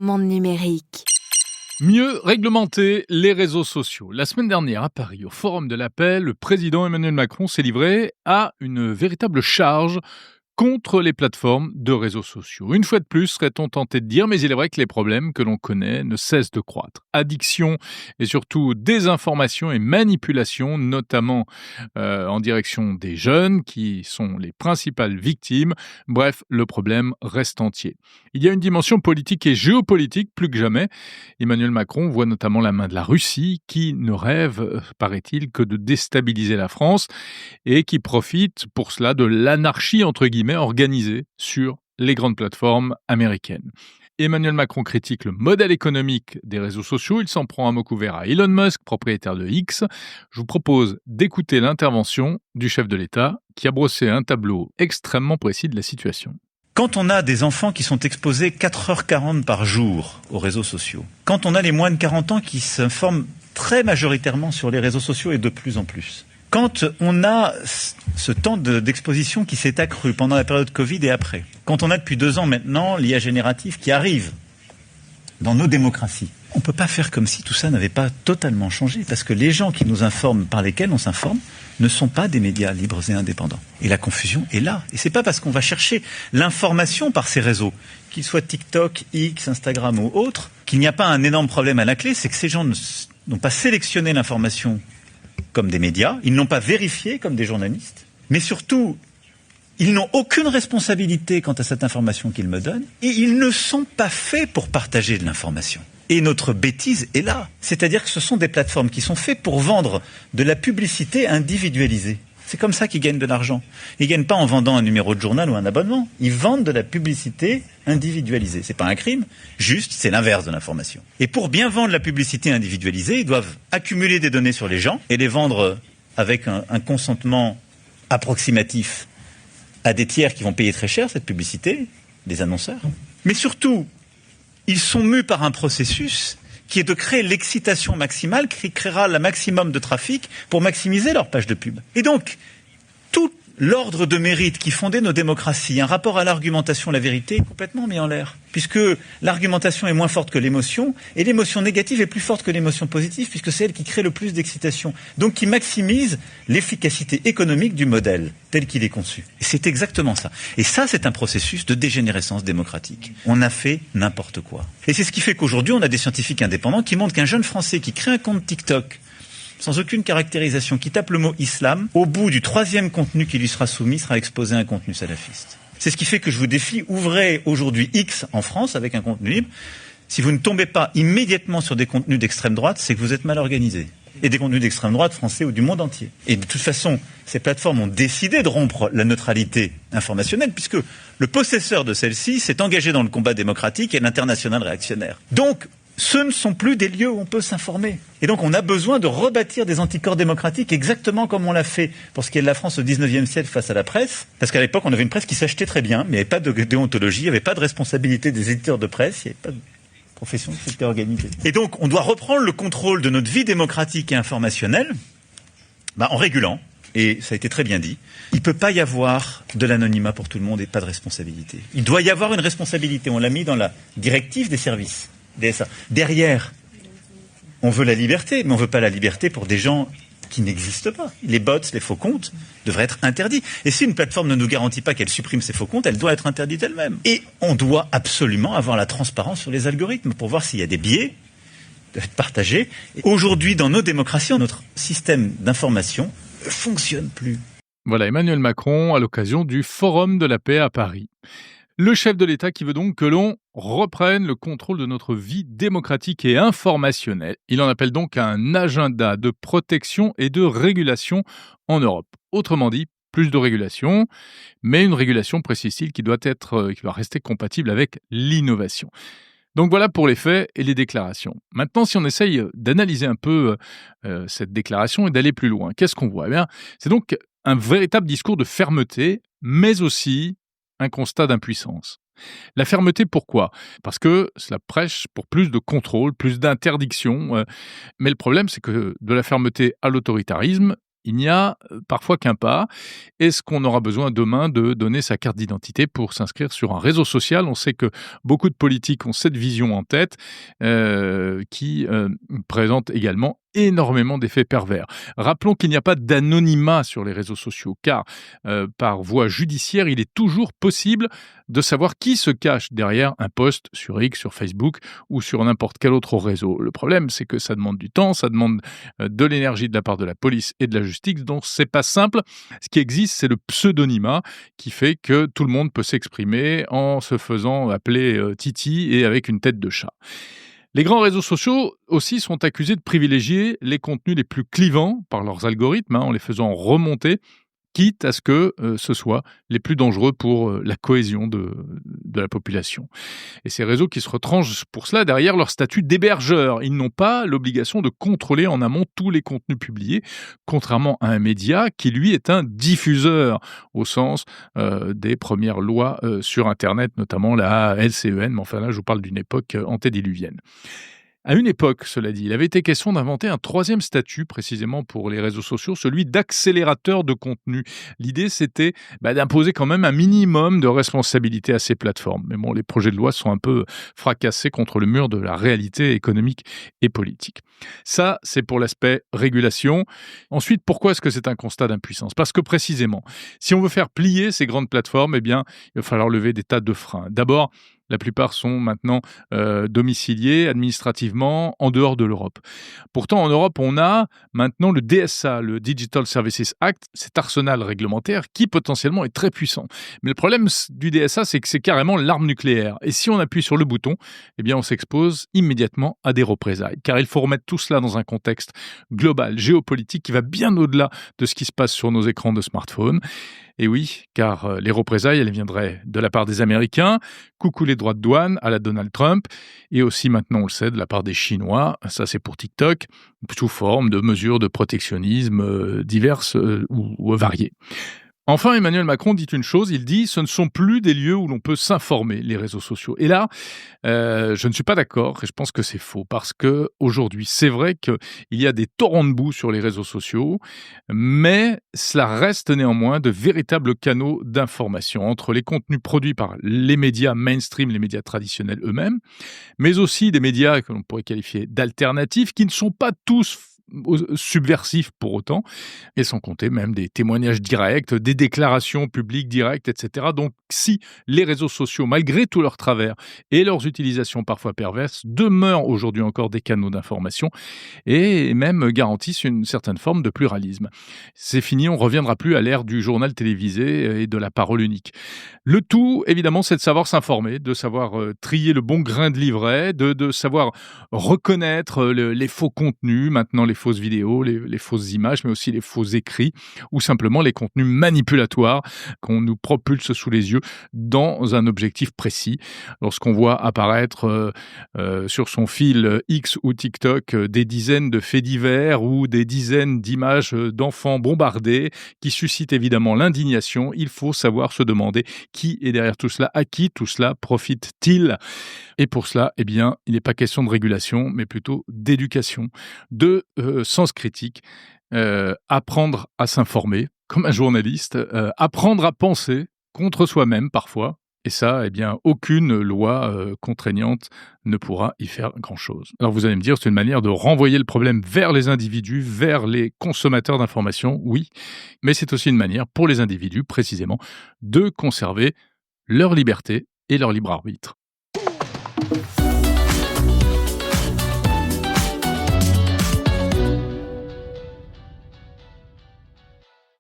Monde numérique. Mieux réglementer les réseaux sociaux. La semaine dernière, à Paris, au Forum de la Paix, le président Emmanuel Macron s'est livré à une véritable charge contre les plateformes de réseaux sociaux. Une fois de plus, serait-on tenté de dire, mais il est vrai que les problèmes que l'on connaît ne cessent de croître. Addiction et surtout désinformation et manipulation, notamment en direction des jeunes qui sont les principales victimes. Bref, le problème reste entier. Il y a une dimension politique et géopolitique plus que jamais. Emmanuel Macron voit notamment la main de la Russie qui ne rêve, paraît-il, que de déstabiliser la France et qui profite pour cela de l'anarchie entre guillemets organisée sur les grandes plateformes américaines. Emmanuel Macron critique le modèle économique des réseaux sociaux. Il s'en prend à mot couvert à Elon Musk, propriétaire de X. Je vous propose d'écouter l'intervention du chef de l'État qui a brossé un tableau extrêmement précis de la situation. Quand on a des enfants qui sont exposés 4h40 par jour aux réseaux sociaux, quand on a les moins de 40 ans qui s'informent très majoritairement sur les réseaux sociaux et de plus en plus, quand on a ce temps d'exposition qui s'est accru pendant la période Covid et après, quand on a depuis 2 ans maintenant l'IA générative qui arrive dans nos démocraties, on ne peut pas faire comme si tout ça n'avait pas totalement changé, parce que les gens qui nous informent, par lesquels on s'informe, ne sont pas des médias libres et indépendants. Et la confusion est là. Et c'est pas parce qu'on va chercher l'information par ces réseaux, qu'ils soient TikTok, X, Instagram ou autres, qu'il n'y a pas un énorme problème à la clé, c'est que ces gens n'ont pas sélectionné l'information comme des médias, ils ne l'ont pas vérifié comme des journalistes, mais surtout, ils n'ont aucune responsabilité quant à cette information qu'ils me donnent, et ils ne sont pas faits pour partager de l'information. Et notre bêtise est là. C'est-à-dire que ce sont des plateformes qui sont faites pour vendre de la publicité individualisée. C'est comme ça qu'ils gagnent de l'argent. Ils ne gagnent pas en vendant un numéro de journal ou un abonnement. Ils vendent de la publicité individualisée. C'est pas un crime, juste c'est l'inverse de l'information. Et pour bien vendre la publicité individualisée, ils doivent accumuler des données sur les gens et les vendre avec un consentement approximatif à des tiers qui vont payer très cher cette publicité, des annonceurs. Mais surtout, ils sont mus par un processus qui est de créer l'excitation maximale, qui créera le maximum de trafic pour maximiser leur page de pub. Et donc, tout l'ordre de mérite qui fondait nos démocraties, un rapport à l'argumentation, la vérité, est complètement mis en l'air. Puisque l'argumentation est moins forte que l'émotion, et l'émotion négative est plus forte que l'émotion positive, puisque c'est elle qui crée le plus d'excitation. Donc qui maximise l'efficacité économique du modèle, tel qu'il est conçu. Et c'est exactement ça. Et ça, c'est un processus de dégénérescence démocratique. On a fait n'importe quoi. Et c'est ce qui fait qu'aujourd'hui, on a des scientifiques indépendants qui montrent qu'un jeune Français qui crée un compte TikTok, sans aucune caractérisation, qui tape le mot islam, au bout du 3e contenu qui lui sera soumis, sera exposé à un contenu salafiste. C'est ce qui fait que je vous défie, ouvrez aujourd'hui X en France avec un contenu libre. Si vous ne tombez pas immédiatement sur des contenus d'extrême droite, c'est que vous êtes mal organisé. Et des contenus d'extrême droite français ou du monde entier. Et de toute façon, ces plateformes ont décidé de rompre la neutralité informationnelle, puisque le possesseur de celle-ci s'est engagé dans le combat démocratique et l'international réactionnaire. Donc, ce ne sont plus des lieux où on peut s'informer. Et donc on a besoin de rebâtir des anticorps démocratiques exactement comme on l'a fait pour ce qui est de la France au 19e siècle face à la presse. Parce qu'à l'époque, on avait une presse qui s'achetait très bien, mais il n'y avait pas de déontologie, il n'y avait pas de responsabilité des éditeurs de presse, il n'y avait pas de profession qui s'était organisée. Et donc on doit reprendre le contrôle de notre vie démocratique et informationnelle en régulant. Et ça a été très bien dit, il ne peut pas y avoir de l'anonymat pour tout le monde et pas de responsabilité. Il doit y avoir une responsabilité, on l'a mis dans la directive des services. DSA. Derrière, on veut la liberté, mais on ne veut pas la liberté pour des gens qui n'existent pas. Les bots, les faux comptes devraient être interdits. Et si une plateforme ne nous garantit pas qu'elle supprime ses faux comptes, elle doit être interdite elle-même. Et on doit absolument avoir la transparence sur les algorithmes pour voir s'il y a des biais partagés. Et aujourd'hui, dans nos démocraties, notre système d'information ne fonctionne plus. Voilà Emmanuel Macron à l'occasion du Forum de la Paix à Paris. Le chef de l'État qui veut donc que l'on reprenne le contrôle de notre vie démocratique et informationnelle. Il en appelle donc à un agenda de protection et de régulation en Europe. Autrement dit, plus de régulation, mais une régulation, précise-t-il, qui doit rester compatible avec l'innovation. Donc voilà pour les faits et les déclarations. Maintenant, si on essaye d'analyser un peu cette déclaration et d'aller plus loin, qu'est-ce qu'on voit ? Eh bien, c'est donc un véritable discours de fermeté, mais aussi un constat d'impuissance. La fermeté, pourquoi ? Parce que cela prêche pour plus de contrôle, plus d'interdiction. Mais le problème, c'est que de la fermeté à l'autoritarisme, il n'y a parfois qu'un pas. Est-ce qu'on aura besoin demain de donner sa carte d'identité pour s'inscrire sur un réseau social? On sait que beaucoup de politiques ont cette vision en tête, qui présente également énormément d'effets pervers. Rappelons qu'il n'y a pas d'anonymat sur les réseaux sociaux, car par voie judiciaire, il est toujours possible de savoir qui se cache derrière un post sur X, sur Facebook ou sur n'importe quel autre réseau. Le problème, c'est que ça demande du temps, ça demande de l'énergie de la part de la police et de la justice, donc c'est pas simple. Ce qui existe, c'est le pseudonymat qui fait que tout le monde peut s'exprimer en se faisant appeler Titi et avec une tête de chat. Les grands réseaux sociaux aussi sont accusés de privilégier les contenus les plus clivants par leurs algorithmes, en les faisant remonter, quitte à ce que ce soit les plus dangereux pour la cohésion de la population. Et ces réseaux qui se retranchent pour cela derrière leur statut d'hébergeur. Ils n'ont pas l'obligation de contrôler en amont tous les contenus publiés, contrairement à un média qui, lui, est un diffuseur au sens des premières lois sur Internet, notamment la LCEN. Mais enfin là, je vous parle d'une époque antédiluvienne. À une époque, cela dit, il avait été question d'inventer un troisième statut précisément pour les réseaux sociaux, celui d'accélérateur de contenu. L'idée, c'était d'imposer quand même un minimum de responsabilité à ces plateformes. Mais bon, les projets de loi sont un peu fracassés contre le mur de la réalité économique et politique. Ça, c'est pour l'aspect régulation. Ensuite, pourquoi est-ce que c'est un constat d'impuissance? Parce que précisément, si on veut faire plier ces grandes plateformes, il va falloir lever des tas de freins. D'abord, la plupart sont maintenant domiciliés administrativement en dehors de l'Europe. Pourtant, en Europe, on a maintenant le DSA, le Digital Services Act, cet arsenal réglementaire qui potentiellement est très puissant. Mais le problème du DSA, c'est que c'est carrément l'arme nucléaire. Et si on appuie sur le bouton, on s'expose immédiatement à des représailles. Car il faut remettre tout cela dans un contexte global, géopolitique, qui va bien au-delà de ce qui se passe sur nos écrans de smartphone. Et oui, car les représailles, elles viendraient de la part des Américains, coucou les droits de douane à la Donald Trump, et aussi maintenant, on le sait, de la part des Chinois, ça c'est pour TikTok, sous forme de mesures de protectionnisme diverses ou variées. Enfin, Emmanuel Macron dit une chose, il dit « ce ne sont plus des lieux où l'on peut s'informer, les réseaux sociaux ». Et là, je ne suis pas d'accord et je pense que c'est faux parce qu'aujourd'hui, c'est vrai qu'il y a des torrents de boue sur les réseaux sociaux, mais cela reste néanmoins de véritables canaux d'information entre les contenus produits par les médias mainstream, les médias traditionnels eux-mêmes, mais aussi des médias que l'on pourrait qualifier d'alternatifs qui ne sont pas tous subversifs pour autant, et sans compter même des témoignages directs, des déclarations publiques directes, etc. Donc si les réseaux sociaux, malgré tous leurs travers et leurs utilisations parfois perverses, demeurent aujourd'hui encore des canaux d'information et même garantissent une certaine forme de pluralisme. C'est fini, on ne reviendra plus à l'ère du journal télévisé et de la parole unique. Le tout, évidemment, c'est de savoir s'informer, de savoir trier le bon grain de livret, de savoir reconnaître les faux contenus, maintenant les fausses vidéos, les fausses images, mais aussi les faux écrits, ou simplement les contenus manipulatoires qu'on nous propulse sous les yeux dans un objectif précis. Lorsqu'on voit apparaître sur son fil X ou TikTok des dizaines de faits divers ou des dizaines d'images d'enfants bombardés qui suscitent évidemment l'indignation, il faut savoir se demander qui est derrière tout cela, à qui tout cela profite-t-il? Et pour cela, il n'est pas question de régulation, mais plutôt d'éducation, de sens critique, apprendre à s'informer comme un journaliste, apprendre à penser contre soi-même parfois. Et ça, aucune loi contraignante ne pourra y faire grand-chose. Alors vous allez me dire, c'est une manière de renvoyer le problème vers les individus, vers les consommateurs d'informations, oui, mais c'est aussi une manière pour les individus, précisément, de conserver leur liberté et leur libre arbitre.